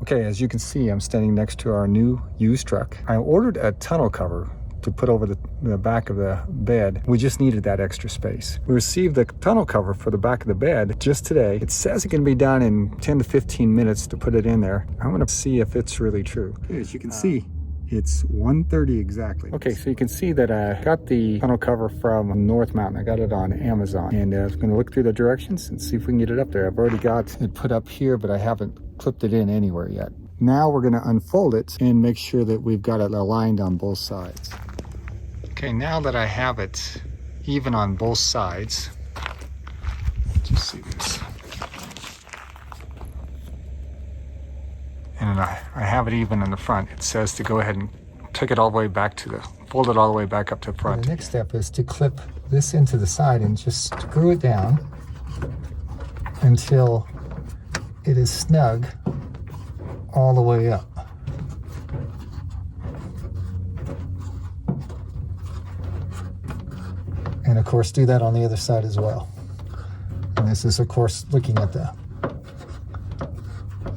Okay, as you can see, I'm standing next to our new used truck. I ordered a tonneau cover to put over the back of the bed. We just needed that extra space. We received the tonneau cover for the back of the bed just today. It says it can be done in 10 to 15 minutes to put it in there. I'm gonna see if it's really true. Okay, as you can see, it's 1:30 exactly. Okay, so you can see that I got the tonneau cover from North Mountain. I got it on Amazon, and I was gonna look through the directions and see if we can get it up there. I've already got it put up here, but I haven't clipped it in anywhere yet. Now we're gonna unfold it and make sure that we've got it aligned on both sides. Okay, now that I have it even on both sides, just see this. And I have it even in the front. It says to go ahead and take it all the way back to fold it all the way back up to the front. The next step is to clip this into the side and just screw it down until it is snug all the way up. And of course do that on the other side as well. And this is of course looking at the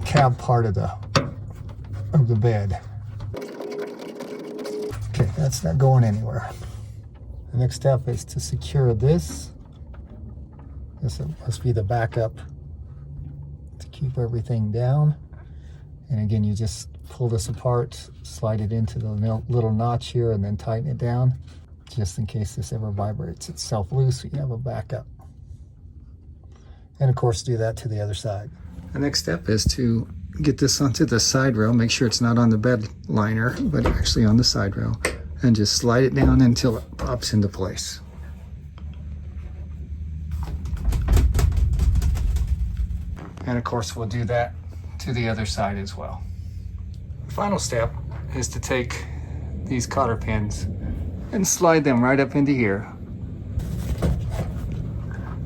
cab part of the bed. Okay, that's not going anywhere. The next step is to secure this. This must be the backup to keep everything down. And again, you just pull this apart, slide it into the little notch here, and then tighten it down, just in case this ever vibrates itself loose, you have a backup. And of course, do that to the other side. The next step is to get this onto the side rail, make sure it's not on the bed liner, but actually on the side rail, and just slide it down until it pops into place. And of course, we'll do that to the other side as well. The final step is to take these cotter pins and slide them right up into here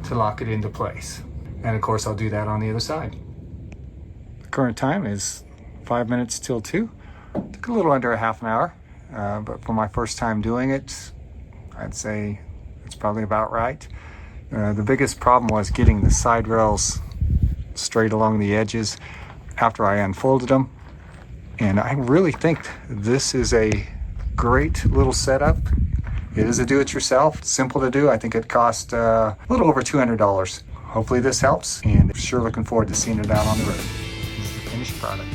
to lock it into place. And of course, I'll do that on the other side. The current time is 5 minutes till 2. Took a little under a half an hour, but for my first time doing it, I'd say it's probably about right. The biggest problem was getting the side rails straight along the edges after I unfolded them. And I really think this is a great little setup. It is a do-it-yourself, simple to do. I think it cost a little over $200. Hopefully this helps, and I'm sure looking forward to seeing it out on the road. This is the finished product.